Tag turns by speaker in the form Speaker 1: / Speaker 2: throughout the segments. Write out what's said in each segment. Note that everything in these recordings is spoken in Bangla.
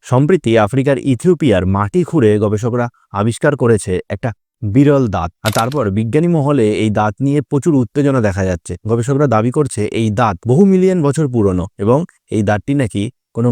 Speaker 1: সম্প্রতি আফ্রিকার ইথিওপিয়ার মাটি খুঁড়ে গবেষকরা আবিষ্কার করেছে একটা বিরল দাঁত। আর তারপর বিজ্ঞানী মহলে এই দাঁত নিয়ে প্রচুর উত্তেজনা দেখা যাচ্ছে। গবেষকরা দাবি করছে এই দাঁত বহু মিলিয়ন বছর পুরনো এবং এই দাঁতটি নাকি কোনো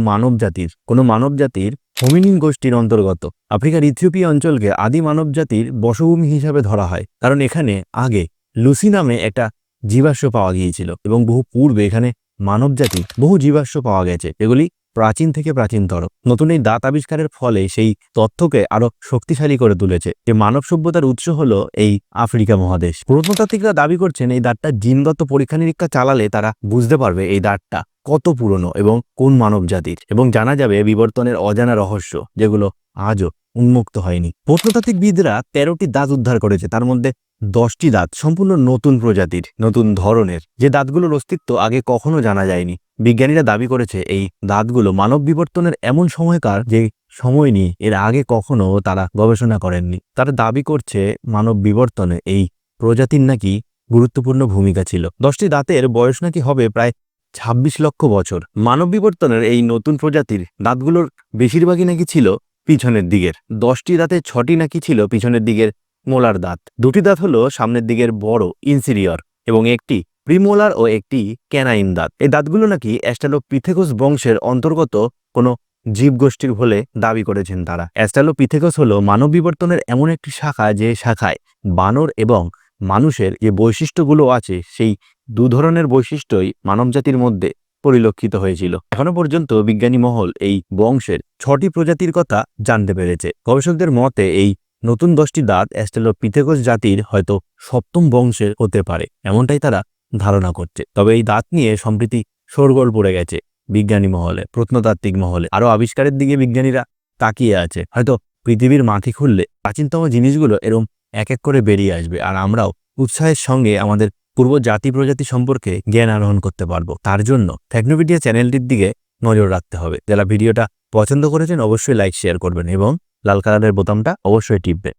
Speaker 1: মানবজাতির হোমিনিন গোষ্ঠীর অন্তর্গত। আফ্রিকার ইথিওপিয়া অঞ্চলকে আদি মানবজাতির বসভূমি হিসাবে ধরা হয়, কারণ এখানে আগে লুসি নামে একটা জীবাশ্ম পাওয়া গিয়েছিল এবং বহু পূর্বে এখানে মানবজাতির বহু জীবাশ্ম পাওয়া গেছে, এগুলি প্রাচীন থেকে প্রাচীনতর। নতুন এই দাঁত আবিষ্কারের ফলে সেই তথ্যকে আরো শক্তিশালী করে তুলেছে যে মানব সভ্যতার উৎস হলো এই আফ্রিকা মহাদেশ। প্রত্নতাত্ত্বিকরা দাবি করছেন এই দাঁতটা জিনগত পরীক্ষা নিরীক্ষা চালালে তারা বুঝতে পারবে এই দাঁতটা কত পুরনো এবং কোন মানব জাতির, এবং জানা যাবে বিবর্তনের অজানা রহস্য যেগুলো আজও উন্মুক্ত হয়নি। প্রত্নতাত্ত্বিকবিদরা 13টি দাঁত উদ্ধার করেছে, তার মধ্যে 10টি দাঁত সম্পূর্ণ নতুন প্রজাতির, নতুন ধরনের, যে দাঁতগুলোর অস্তিত্ব আগে কখনো জানা যায়নি। বিজ্ঞানীরা দাবি করেছে এই দাঁতগুলো মানব বিবর্তনের এমন সময়কার যে সময় নিয়ে এর আগে কখনো তারা গবেষণা করেননি। তারা দাবি করছে মানব বিবর্তনে এই প্রজাতির নাকি গুরুত্বপূর্ণ ভূমিকা ছিল। 10টি দাঁতের বয়স নাকি হবে প্রায় 26 লক্ষ বছর। মানব বিবর্তনের এই নতুন প্রজাতির দাঁতগুলোর বেশিরভাগই নাকি ছিল পিছনের দিকের। 10টি দাঁতে 6টি নাকি ছিল পিছনের দিকের মোলার দাঁত। 2টি দাঁত হলো সামনের দিকের বড় ইনসিরিয়র এবং একটি প্রিমোলার ও একটি ক্যানাইন দাঁত। এই দাঁতগুলো নাকি অ্যাস্ট্রালোপিথেকুস বংশের অন্তর্গত কোনো জীবগোষ্ঠীর বলে দাবি করেছেন তারা। অ্যাস্ট্রালোপিথেকুস হলো মানব বিবর্তনের এমন একটি শাখা যে শাখায় বানর এবং মানুষের যে বৈশিষ্ট্যগুলো আছে সেই দু ধরনের বৈশিষ্ট্যই মানবজাতির মধ্যে পরিলক্ষিত হয়েছিল। এখনো পর্যন্ত বিজ্ঞানী মহল এই বংশের 6টি প্রজাতির কথা জানতে পেরেছে। গবেষকদের মতে এই নতুন 10টি দাঁত অ্যাস্ট্রালোপিথেকুস জাতির হয়তো 7ম বংশের হতে পারে, এমনটাই তারা ধারণা করছে। তবে এই দাঁত নিয়ে সম্প্রতি শোরগোল পড়ে গেছে বিজ্ঞানী মহলে, প্রত্নতাত্ত্বিক মহলে। আরও আবিষ্কারের দিকে বিজ্ঞানীরা তাকিয়ে আছে। হয়তো পৃথিবীর মাটি খুললে প্রাচীনতম জিনিসগুলো এরম এক এক করে বেরিয়ে আসবে, আর আমরাও উৎসাহের সঙ্গে আমাদের পূর্ব জাতি প্রজাতি সম্পর্কে জ্ঞান আরোহণ করতে পারবো। তার জন্য টেকনোপিডিয়া চ্যানেলটির দিকে নজর রাখতে হবে। যারা ভিডিওটা পছন্দ করেছেন অবশ্যই লাইক শেয়ার করবেন এবং লাল কালারের বোতামটা অবশ্যই টিপবেন।